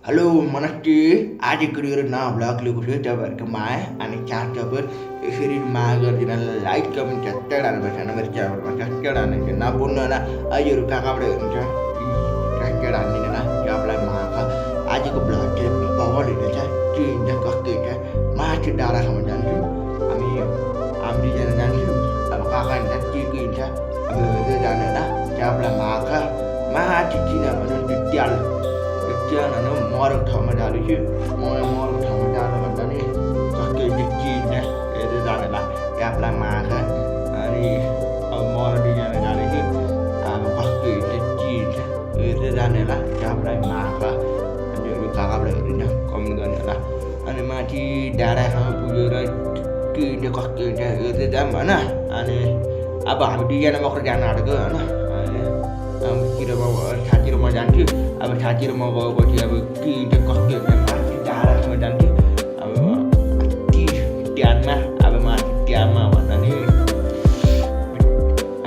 Hello मनस्ते आजको यो नयाँ भ्लग लिएको छु तपाईँहरूको माया अनि चार यसरी माया गरिदिन लाइक कमेन्ट झट्टै डाल्नुपर्छ होइन मेरो च्यानलमा झट्टै डाल्नु नबोल्नु होइन अहिलेहरू कहाँबाट हेर्नुहुन्छ झट्टै डालिदिनु होइन तपाईँलाई माया आजको भ्लग चाहिँ भगवान्हरू चाहिँ के हुन्छ कस्तो हुन्छ माथि डाँडासम्म जान्छु हामी दुईजना जान्छु अब काका हुन्छ के हुन्छ अब हेर्दै जाने होइन तपाईँलाई माया माथि किनभने त्यो ट्याल होइन मरको ठाउँमा जाँदैछु मरको ठाउँमा जानु भन्दा नि कस्तो चिज हेरेर जानेला क्याबलाई माछा अनि अब मर दुईजना जाँदैछु अब कस्तो चिज हेरेर जानेला क्याबलाई माछा अनि काकाबाट हेरिन्छ कमेन्ट गर्नेला अनि माथि डाँडासँग पुगेर के हुन्छ कस्तो हुन्छ हेर्दै जाऊँ होइन अनि अब हामी दुईजना मात्र जानु आँटेको होइन साथी र म जान्छु अब साथी र म गएपछि अब के हुन्छ कस्तो हुन्छ माथि डाँडासम्म जान्छु अब ती ट्यानमा अब माथि ट्यानमा भन्दा नि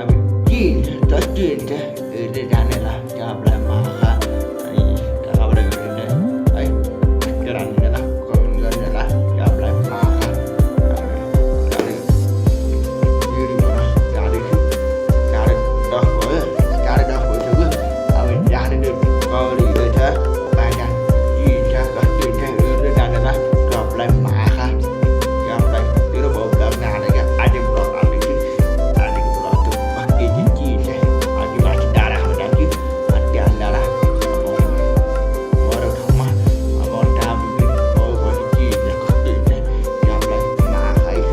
अब के हुन्छ जस्तो हुन्छ हेर्दै जानेला क्याबलाई माखा अनि कहाँबाट हेरिन्छ है त्यो रान्दिनला कमेन्ट गर्नेला क्याबलाई माखा जाँदैछु साढे 10 भयो साढे 10 भइसक्यो अब जाने कवर हिँड्दैछ बाहिर चिन्छ कस्तो हुन्छ हेर्दै जानेला क्याबलाई माखा क्याबलाई तेरो भयो भ्लग नहालेको आज भ्लग हाल्दैछु आजको भ्लग कति चाहिँ चिन्छ अनि माथि डाँडासम्म जान्छु त्यहाँ डाँडा मरको ठाउँमा अब डाँडा गएपछि चिन्छ कस्तो हुन्छ क्याबलाई माखा है त क्याबलाई माखा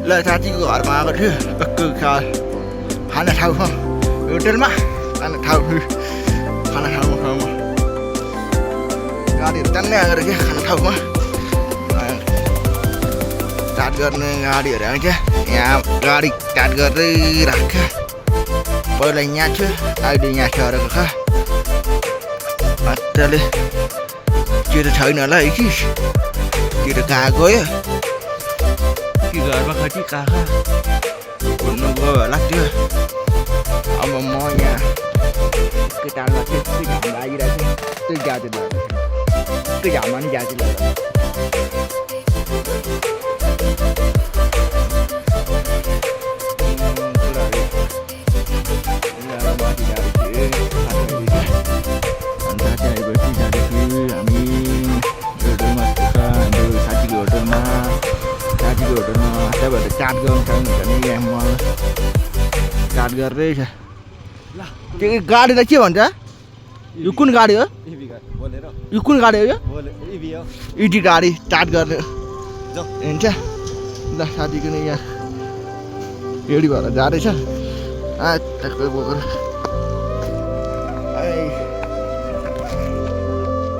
ल साथीको घरमा आएको थियो खाना ठाउँमा होटलमा खाना ठाउँमा गाडीहरू तान्ने आएको रहेछ खाना ठाउँमा स्टार्ट गर्ने गाडीहरू आउँछ यहाँ गाडी स्टार्ट गर्दै राख्छ पहिला यहाँ थियो अहिले यहाँ सरेको छ मजाले त्यो त छैन होला है कि त्यो त कहाँ गयो कि घरमा खटी काका घुम्नु गयो होला त्यो अब म यहाँ केटामा त्यस्तै घाम लागिरहेको छ त्यही ज्यादै लाग्छ त्यो घाममा नि ज्यादै लाग्छ चाट गर्नु भने यहाँ म चाट गर्दैछ त्यो गाडीलाई के भन्छ यो कुन गाडी हो यो कुन गाडी हो यो इडी गाडी चाट गर्ने हुन्छ ल साथीको नि यहाँ रेडी भएर जाँदैछ बोकेर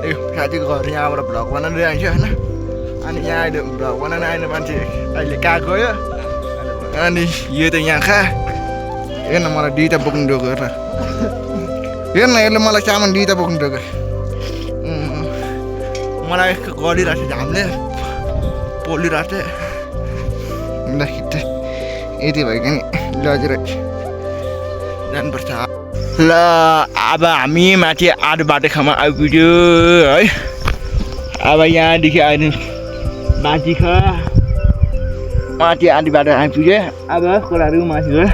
ए साथीको घर यहाँबाट भ्लग बनाउँदै आइन्छ होइन अनि यहाँ अहिले भ्लग बनाउन आउने मान्छे अहिले कहाँ गयो अनि यो त यहाँ खा हेर्न मलाई दुईटा बोक्नु दिएको हेर हेर्न यसले मलाई सामान दुईटा बोक्नु दिएको मलाई गरिरहेको छ घामले पोलिरहेको थियो ल खिट्टै यति भएको नि लगेर जानुपर्छ ल अब हामी माथि आधो बाटोसम्म आइपुग्यो है अब यहाँदेखि अहिले माथि आधी बाटो आइपुग्यो अब कोलाहरू माथि गयो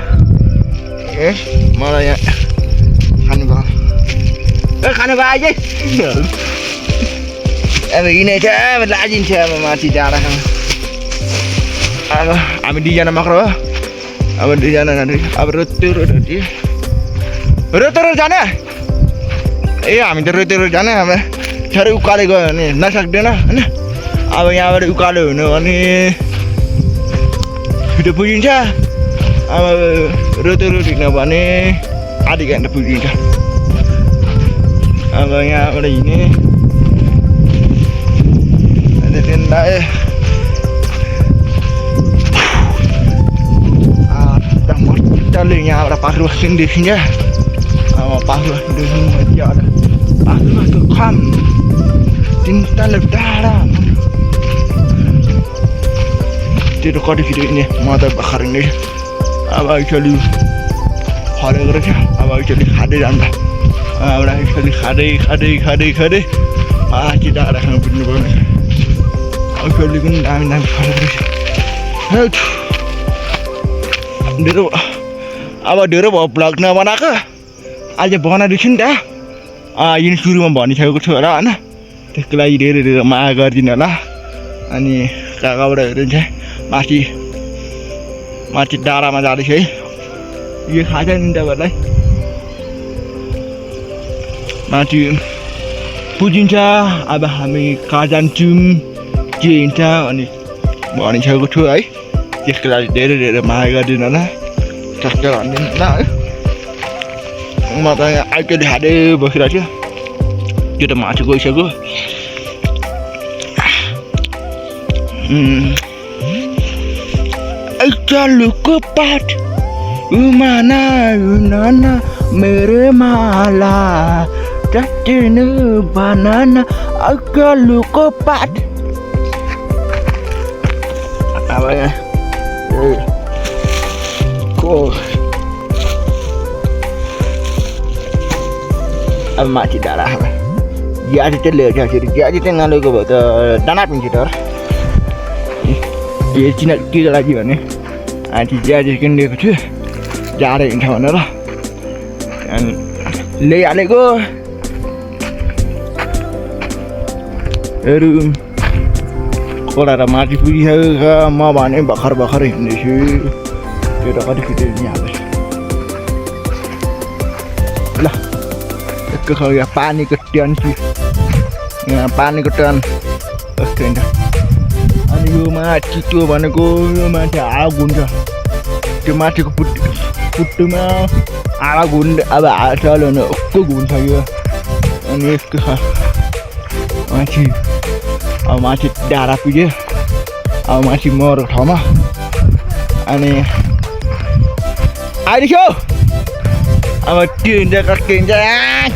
ए मलाई यहाँ खानु भयो अब हिँडेछ अब लाजिन्छ अब माथि डाँडासम्म अब हामी दुईजना मात्र हो अब दुईजना जाने अब रोतो जाने ए हामी त रोतो जाने अब छेरै उकालो गयो भने नसक्दैन होइन अब यहाँबाट उकालो हुनु भने छिटो पुगिन्छ अब रोतो हिँड्यो भने आधी घन्टा पुगिन्छ अब यहाँबाट हिँड्ने अन्त त्यसलाई मजाले यहाँबाट पाखुर बस्नु देखिन्छ अब पाखुर बस्नु मजाले पाखुर बस्नु खाम तिनवटाले टाढा त्यो त कति फिट हिँड्ने म त भर्खर हिँड्ने अब एक्चुअली फरेको रहेछ अब एक्चुअली खाँदै जान्छ अब एक्चुअली खाँदै माथि डाँडासँग पुग्नु पर्ने एक्चुअली पनि दामी फरेको रहेछ धेरै भयो भ्लग नबनाएको आज बनाइदिन्छु नि त यिनी सुरुमा भनिसकेको छु होला होइन त्यसको लागि धेरै माया गरिदिनु होला अनि कहाँबाट हेरिन्छ माथि डाँडामा जाँदैछ है यो खान्छ नि तपाईँहरूलाई माथि पुगिन्छ अब हामी कहाँ जान्छौँ के हिँड्छ अनि भनिसकेको छु है त्यसको लागि धेरै माया गरिदिनु होला चक्कर भनिदिनु होला है म त यहाँ आइकन खाँदै बसिरहेको छु त्यो त माथि गइसक्यो चालुको पाठ उमाना उनाना मेरो माला चट्टिनु बनाना अकलुको पाठ अब अब माथि डाँडा ज्याजी चाहिँ ल्याउँछ ज्याजी चाहिँ नलिएको भयो त दाना पिन्छ तर यो चिना के लागि भने आज ज्याजी किन लिएको छु जाडो हिँड्छ भनेर अनि ल्याइहालेको कोलाएर माथि पुगिसकेको म भने भर्खर हिँड्दैछु त्यो त कति फिट हिँडिहाल्दैछ ल यसको यहाँ पानीको टन यहाँ पानीको टन कस्तो हुन्छ अनि यो माथि त्यो भनेको यो माथि आग हुन्छ त्यो माथिको पुट्टुमा आग हुने अब चल्यो भने ओक्को घुम्छ यो अनि यसको माथि डाँडा पुग्यो अब माथि मरेको ठाउँमा अनि आइदियो अब त्यो हिँड्छ कस्तो हिँड्छ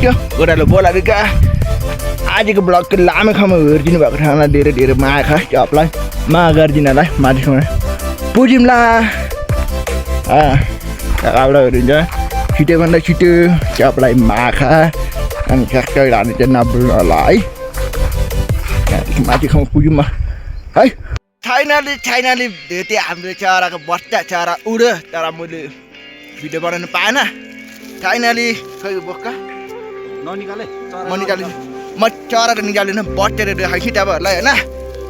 त्यो गोटाले बोलाएको क्या आजको ब्लगको लामो खामा हेरिदिनु भएको ठाउँमा धेरै माया खा चपलाई माया गरिदिनलाई माथिसम्म पुग्यौँला कहाँबाट हेरिन्छ छिटोभन्दा छिटो चपलाई माया खा अनि ठ्याक्कै लाने चाहिँ नबुल्नु होला है माथि खाउँ पुग्यौँ है छैनले त्यो हाम्रो चराको बच्चा चरा उड्यो तर मैले भिडियो बनाउनु पाएन छैनले खै बोक्का ननिकाले म निकालिदिनु म चरा त निकालिनँ बच्चा देखाएको छु तपाईँहरूलाई होइन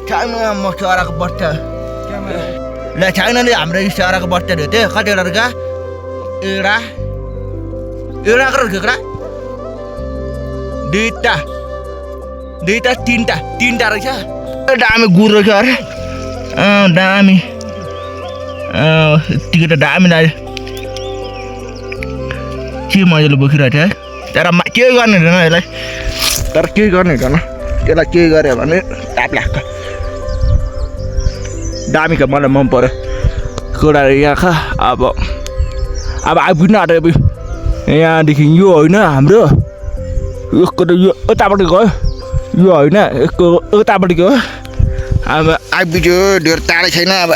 छैन म चराको बच्चा ल छैनले हाम्रो चराको बच्चा थियो कतिवटा रहेछ एउटाको रहेछ दुईटा तिनटा रहेछ दामी गुड रहेछ अरे दामी यत्तिकै त दामी लाग्यो के मजाले बोकिरहेको थियो है तर के गर्ने हुँदैन यसलाई तर के गर्ने हुँदैन यसलाई के गऱ्यो भने टाप लाग्छ दामीको मलाई मन पर्यो कुरा यहाँ खा अब आइपुग्नु आँटेको यहाँदेखि यो होइन हाम्रो यसको त यो यतापट्टि गयो यो होइन यसको यतापट्टि गयो अब आइपुग्यो धेर टाढै छैन अब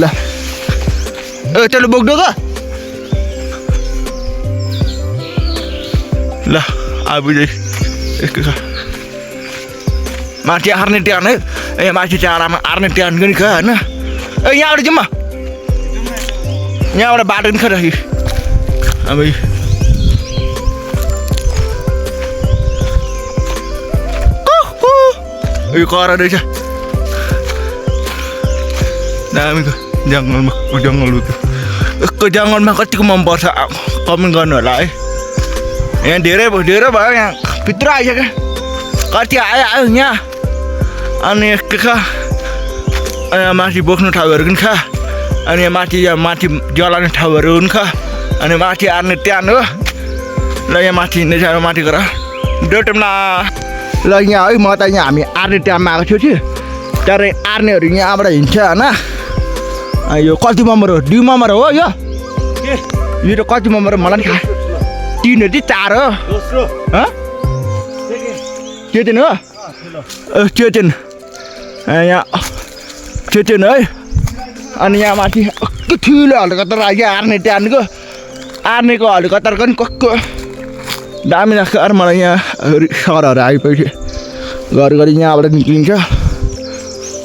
ल त्यसले बोक्नु त ल आइपुग्यो यसको छ माथि आर्ने ट्यान है यहाँ माथि चारामा आर्ने ट्यान पनि छ होइन यहाँबाट जाउँ यहाँबाट बाटो पनि छ अब यो कर रहेछ दामीको जङ्गलमा यसको जङ्गलमा कतिको मनपर्छ कमेन्ट गर्नु होला है यहाँ धेरै भयो यहाँ भित्र आइसक्यो कति आयो यहाँ अनि के छ यहाँ माथि बोक्नु ठाउँहरू पनि छ अनि यहाँ माथि जलाउने ठाउँहरू पनि छ अनि माथि आर्ने ट्यान हो ल यहाँ माथि हिँड्दै छ माथि गएर डेटमला ल यहाँ है म त यहाँ हामी आर्ने ट्यानमा आएको थियो कि तर आर्नेहरू यहाँबाट हिँड्छ होइन यो कति मम्बर हो 2 मम्बर हो यो त कति मम्बर हो मलाई नि 3 हो कि 4 हो चेतन हो चेतन यहाँ चेतन है अनि यहाँ माथि ठुलो हेलिकप्टर आयो आर्ने ट्यानको आर्नेको हेलिकप्टरको नि कस्तो दामी लाग्छ अरे मलाई यहाँ सरहरू आइपछि घरि यहाँबाट निक्लिन्छ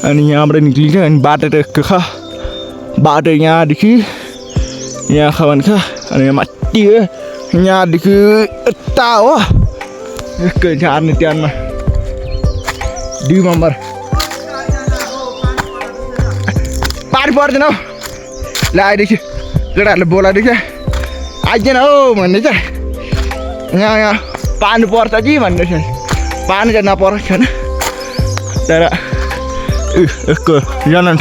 अनि यहाँबाट निक्लिन्छ अनि बाटो त यस्तो छ बाटो यहाँदेखि यहाँ छ भन्छ अनि यहाँ माथि यहाँदेखि यता हो यसको छ आर्ने ट्यानमा 2 मम्बर पार पर्दैन हौ ल आइदेखि केटाहरूले बोलाइदिन्छ आइजेन हौ भन्दै छ यहाँ पानी पर्छ कि भन्दैछ पानी त नपरोस् छैन तर यसको जनन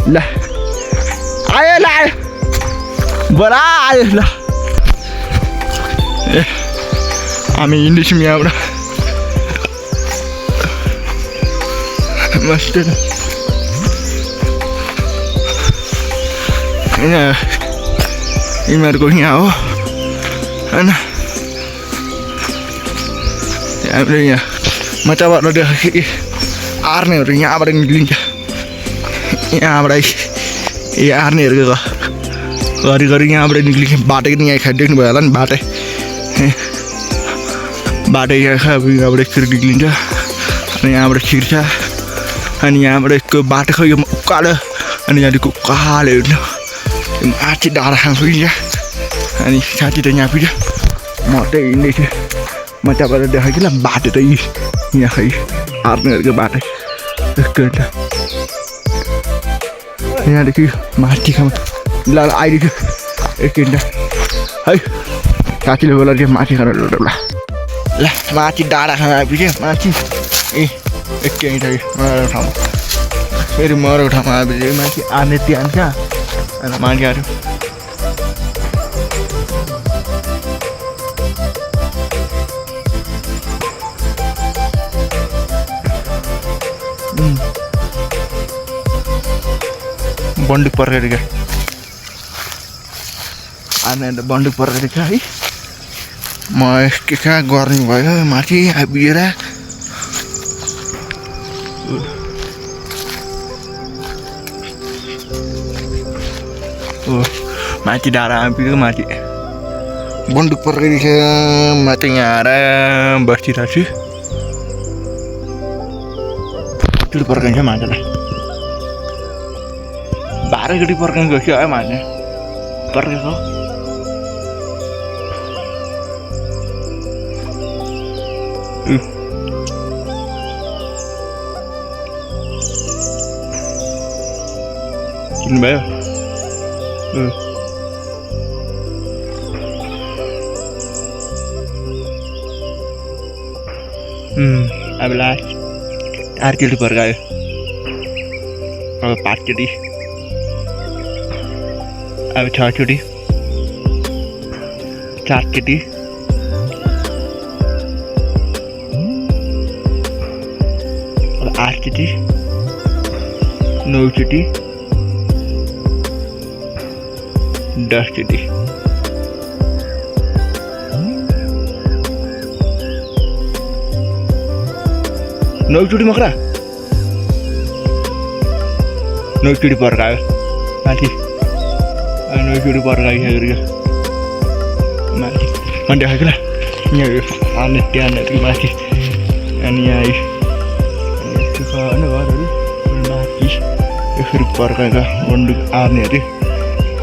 ल आयो बोला आयो ल ए हामी हिँड्दैछौँ यहाँबाट मस्त यिनीहरूको यहाँ हो होइन हामीले यहाँ मचाबाट देखाएको कि आर्नेहरू यहाँबाट निक्लिन्छ यहाँबाट आर्नेहरूको घरि यहाँबाट निक्लिन्छ बाटो पनि यहाँ देख्नु भयो होला नि बाटो यहाँ यहाँबाट एकचोटि निक्लिन्छ अनि यहाँबाट छिर्छ अनि यहाँबाट यसको बाटो खै यो उकालो अनि यहाँदेखि उकालो हिँड्नु माथि डाँडा खानु पुगिन्छ अनि साथी त यहाँ पुग्यो म त हिँड्दैछु म त्यहाँबाट देखाएँ कि ल बाटो त यहाँ खै आर्नेहरूको बाटो यस्तो हुन्छ यहाँदेखि माथि खानु ल आइदिन्छु एकछिन है साथीले बोला त्यो माथि खानु ल माथि डाँडा खानु आइपुग्यो माथि एकछिन मरेको ठाउँमा फेरि मरेको ठाउँमा आइपुग्यो माथि आर्ने ट्यान छ अनि माथि आएर बन्दुक परेको क्या आर्ने बन्दुक परेको क्या है म के कहाँ गर्ने भयो माथि आइपुगेर माथि डाँडा आइपुग्यो माथि बन्दुक परेको छ म त यहाँ आएर बसिरहेको छु चुल पर्काइन्छ मान्छेलाई 12 गरी पर्काइन्छ क्या है मान्छे पर्केको चिन्नुभयो अब लास्ट 4 चोटि पर्कायो अब 5 चोटि अब 6 चोटि 4 चोटि अब 8 चोटि नौचोटि दसचोटि नौचोटि मकरा नौचोटि पर्कायो माथि नौचोटि पर्काइसकेको माथि मैले देखाएको यहाँ यो आर्ने ट्यानहरू माथि अनि यहाँ घरहरू माथि यसरी पर्काएका बन्दुक आर्नेहरू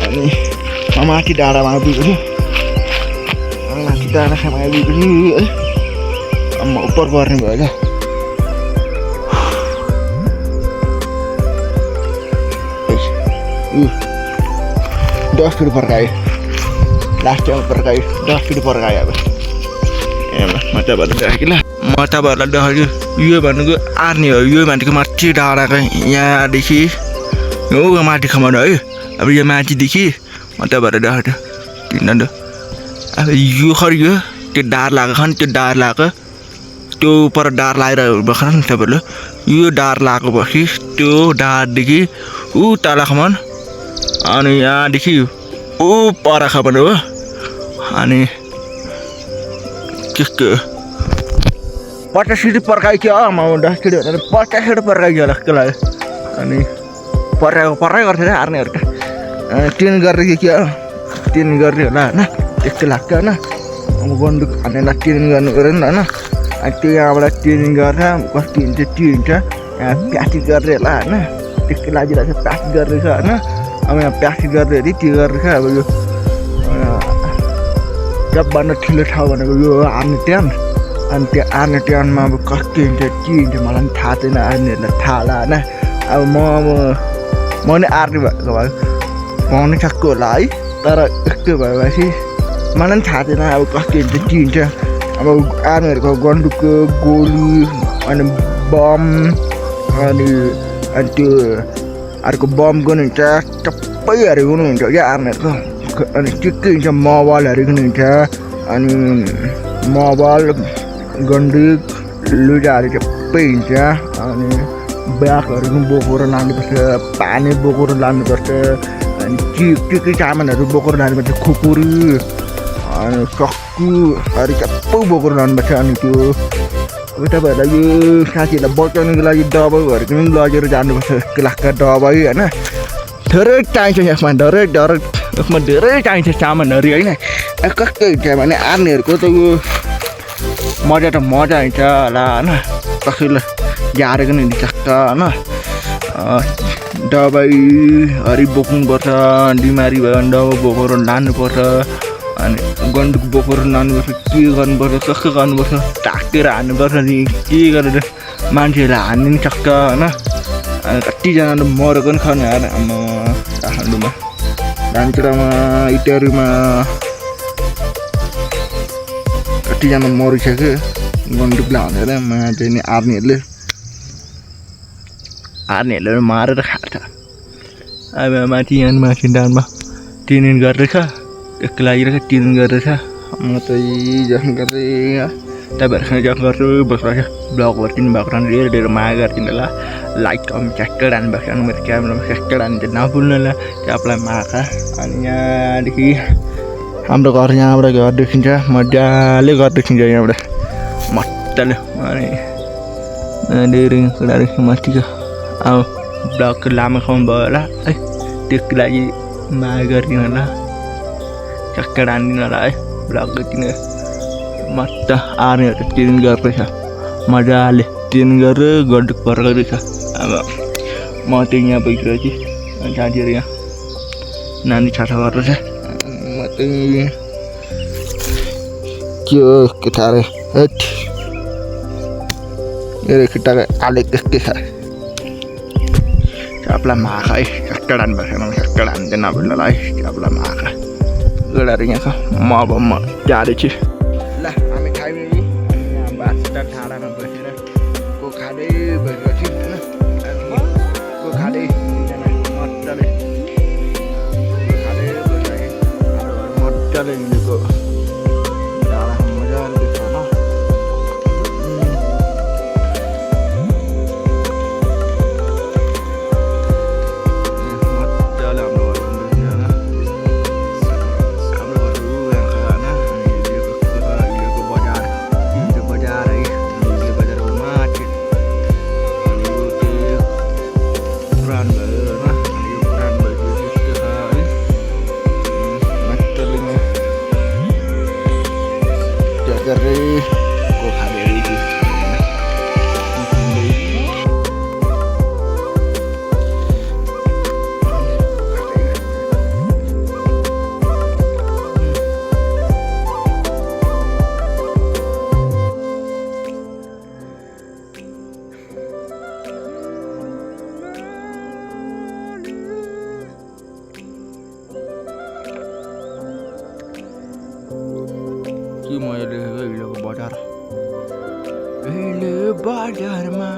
अनि माथि डाँडामा आइपुगेको छु माथि डाँडासम्म आइपुगेको छु है म उपर पर्ने भयो क्या 10 feet per guy. Last time per guy, 10 feet per guy अब मजा भएर मता भएर देखायो यो भनेको आर्ने हो यो भनेको माथि डाँडाको यहाँदेखि हो माथि खमाउनु है अब यो माथिदेखि मता भएर देखायो तिनीहरू अब यो खरियो त्यो डार लागेको छ नि त्यो डार लागेको त्यो पर डार लगाइरहेको भर्खर नि तपाईँहरूले यो डार लागेको पछि त्यो डारदेखि ऊ तल खमाउनु अनि यहाँदेखि ऊ पर खमाउनु हो अनि के 50 feet पर्काइ क्या म 10 feet भनेर 50 feet पर्काइ क्या जस्तो लाग्यो अनि पर्काइ गर्थ्यो रे हार्नेहरु त ट्रेन गरेको क्या ट्रेन गर्ने होला हैन त्यस्तो लाग्छ हैन अब बन्दुक हान्नेलाई ट्रेन गर्नु पर्यो नि हैन अनि त्यो यहाँबाट ट्रेनिङ गरेर कति हुन्छ के हुन्छ यहाँ प्र्याक्टिस गर्ने होला हैन त्यस्तो लागिरहेको छ प्र्याक्टिस गरेछ हैन अब यहाँ प्र्याक्टिस गर्दाखेरि त्यो गरेछ अब यो सबभन्दा ठुलो ठाउँ भनेको यो आर्ने ट्यान अनि त्यो आर्ने ट्यानमा अब कस्तो हुन्छ के हुन्छ मलाई पनि थाहा छैन आर्नेहरूलाई थाहा होला होइन अब म नै आर्ने भएको भए पाउनै सक्छु होला है तर यस्तो भएपछि मलाई पनि थाहा छैन अब कस्तो हुन्छ के हुन्छ अब आर्नेहरूको बन्दुकको गोली अनि बम अनि त्यो अर्को बम पनि हुन्छ सबैहरू पनि हुन्छ क्या आर्नेहरूको अनि के हुन्छ मोबाइलहरू पनि हुन्छ अनि मोबाइल गन्दुक लुगाहरू सबै हुन्छ अनि ब्यागहरू पनि बोकेर लानुपर्छ पानी बोकेर लानुपर्छ अनि के सामानहरू बोकेर लानुपर्छ खुकुरी अनि सक्कुहरू सबै बोकेर लानुपर्छ अनि त्यो तपाईँहरूलाई यो साथीहरूलाई बचाउनुको लागि दबाईहरू पनि लगेर जानुपर्छ जस्तो लाग्छ दबाई होइन धेरै चाहिन्छ यसमा यसमा धेरै चाहिन्छ सामानहरू होइन कस्तो हुन्छ भने आर्नेहरूको त यो मजा त मजा हुन्छ होला होइन कसैलाई गाह्रो पनि हुनसक्छ होइन दबाईहरू बोक्नुपर्छ बिमारी भयो भने दबाई बोकेर लानुपर्छ अनि गन्दुक बोकेर लानुपर्छ के गर्नुपर्छ कसो गर्नुपर्छ ढाकेर हान्नुपर्छ नि के गरेर मान्छेहरूलाई हान्नु पनि सक्छ होइन अनि कतिजनाले मरेको पनि खाने हार काठमाडौँमा धानकुरामा इटरीमा कतिजना मरिसक्यो बन्दुकलाई हानेर मान्छे नि आर्नेहरूले मारेर खान्छ अब माथि यहाँ माथि डाँडामा ट्रेनिङ गरिरहेछ त्यसको लागिरहेछ ट्रेनिङ गरिरहेछ म चाहिँ जस गर्दै तपाईँहरूसँग जस गर्छु बसिरहेको ब्लगहरू दिनुभएको राम्रो धेरै धेरै माया गरिदिनु होला लाइक कमेन्ट च्याक्टर हान्नुभएको छ मेरो क्यामेरामा च्याक्टर हान्नु चाहिँ नभुल्नु होला त्यहाँलाई माका अनि यहाँदेखि हाम्रो घर यहाँबाट घर देखिन्छ मजाले घर देखिन्छ यहाँबाट मजाले अनि धेरै कुराहरू मस्तीको अब ब्लगको लामो खाउनु भयो होला है त्यसको लागि माया गरिदिनु होला च्याक्टर हानिदिनु होला है ब्लगको किन मजा आर्नेहरू ट्रेनिङ गर्दैछ मजाले ट्रेनिङ गरेर गड्डुक पर्काउँदैछ अब म चाहिँ यहाँ बसिरहेको छु साथीहरू यहाँ नानी छाछा गर्दैछ म चाहिँ के हो केटा अरे मेरो केटाको आले त्यस्तै छ चाप्ला माखा है च्याक्टर हान्नुभएको छैन च्याक्टर हान्दैन नभन्नुलाई है चाप्ला माखा गोडाहरू यहाँ छ म अब म जाँदैछु ल हामी खायौँ नि यहाँ बाटो ठाडामा बसेर को खाँदै बसेको थियौँ होइन को खाँदै मजाले मजाले हिँडेको डाँडामा मजाले देख्छ होइन कि मैले हिलोको बजार हिलो बजारमा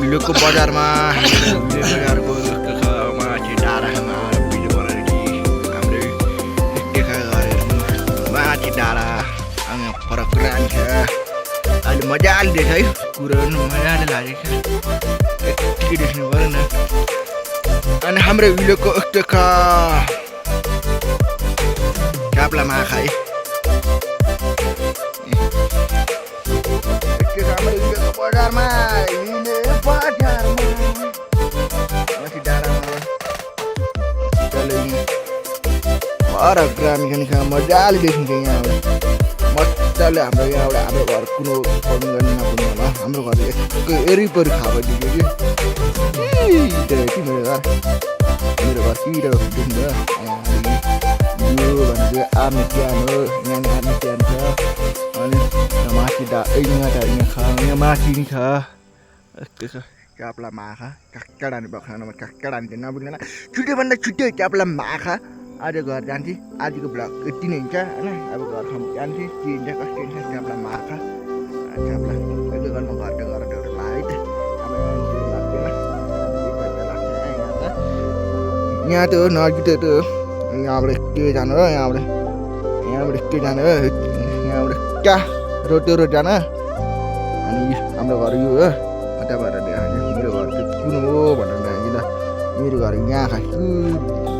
हिलोको बजारमा बजारको माथि डाँडामा भिडियो बनाएर हामीले देखा गरेर माथि डाँडा अनि फरक रान्छ अहिले मजाले देख्छ है कुरोहरू मजाले लागेको छ यति देख्नु पऱ्यो न अनि हाम्रो हिलोको क्याप्ला माखा है हाम्रो हिलोको बजारमा फरक रानी खाने मजाले देखिन्छ यहाँबाट मजाले हाम्रो यहाँबाट हाम्रो घर कुनो पढ्नु गर्ने नपुग्ने होला हाम्रो घर एकै वरिपरि खाएको देख्यो कि मेरो घर किरा देखिन्छ यो भनेको आर्ने क्यान हो यहाँ आर्ने क्यान छ अनि माथि यहाँ माथि नि छ यस्तो छ क्याप्ला माखा काक्का डानी बक्सानमा काक्का डानी चाहिँ नबुझ्दैन छुट्योभन्दा छुट्यो क्याप्ला माखा आज घर जान्छु आजको ब्लग यति नै हुन्छ होइन अब घर जान्छु के हुन्छ कस्तो हुन्छ क्याप्ला माखा क्याप्ला यति घरमा घर लाग्यो है त यहाँ त हो नजिक त हो यहाँबाट के जानु हो यहाँबाट के जानु हो यहाँबाट क्या रोड जान अनि हाम्रो घर यो हो तपाईँहरू देखाएको मेरो घर चाहिँ कुन हो भनेर देखाएको ल मेरो घर यहाँ खान्छु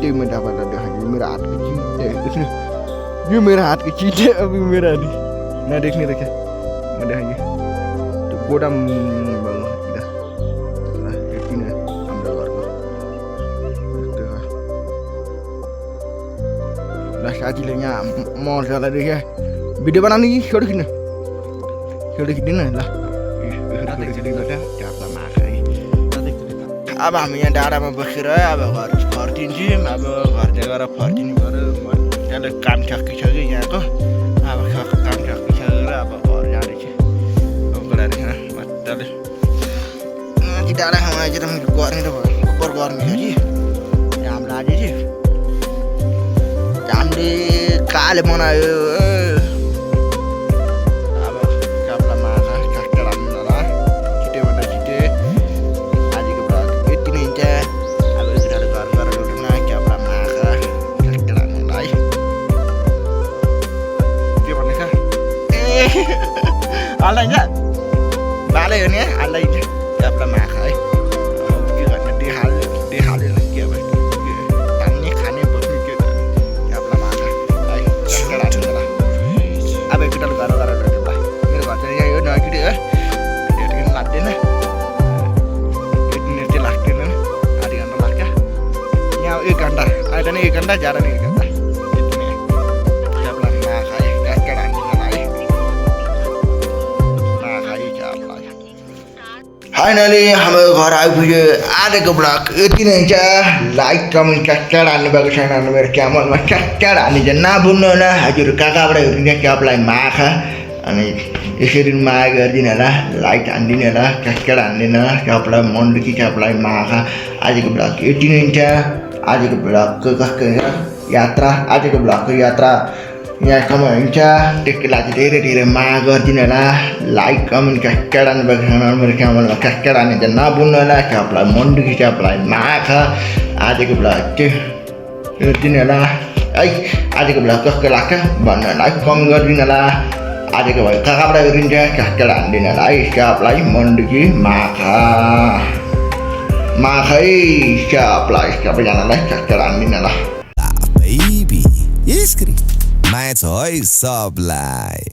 त्यही मैले तपाईँहरूलाई देखाएको मेरो हातको चिटे यो मेरो हातको चिटे अब मेरो हात नदेख्ने रहेछ म देखाएँ त्यो गोदाम यति नै हाम्रो घरको ल साथीले यहाँ मजालाई देखेँ भिडियो बनाउने कि छोटो खिच्दिनँ ल अब हामी यहाँ डाँडामा बसेर अब घर फर्किन्छौँ अब घर चाहिँ गएर फर्किनु पऱ्यो मजाले काम सकिसक्यो यहाँको अब काम सकिसकेर अब घर जाँदैछु मजाले माथि डाँडामा आइज त मैले गर्ने त भयो उपर गर्ने छ कि हाम्रो आज चाहिँ हामीले काले बनायो हाल्दैन बालै हो नि हाल्दै क्याप्ला माखा है के गर्ने देखाल्यो के अब खाने बस्ने के क्याप्ला माखा है अब एकचोटि घर मेरो घर चाहिँ यही हो नगिटी हो त्यति लाग्दैन यति चाहिँ लाग्दैन आधी घन्टा लाग्छ यहाँ 1 घन्टा आएर नि 1 घन्टा जाँदा नि 1 घन्टा फाइनली हाम्रो घर आइपुग्यो आजको ब्लग यति नै छ लाइक कमेन्ट क्याक्क्याड हाल्नु भएको छैन भने मेरो च्यानलमा क्याक्क्याड हाल्ने चाहिँ नभुल्नु होला हजुर कहाँबाट हेरिन्छ क्यापलाई माखा अनि यसरी माया गरिदिनु होला लाइक हानिदिनु होला क्याक्क्याड हान्दिन क्यापलाई मनदेखि क्यापलाई माखा आजको ब्लग यति नै छ आजको ब्लगको यात्रा आजको ब्लगको यात्रा यहाँ कमेन्ट हुन्छ त्यसको लागि धेरै धेरै माया गरिदिनु होला लाइक कमेन्ट क्याक्का हाल्नु मेरो क्यामरामा क्याक्का हाल्ने चाहिँ नभुल्नु होला क्यापलाई मन दुखी क्यापलाई माया आजको ब्लग चाहिँ दिनु होला है आजको ब्लग कस्तो लाग्छ भन्नु होला कमेन्ट गरिदिनु होला आजको भयो कहाँबाट गरिन्छ क्याक्का हालिदिनु होला है क्यापलाई मन दुखी माया है क्यापलाई सबैजनालाई क्याक्का हालिदिनु होला Baby, escreve. My toy supply.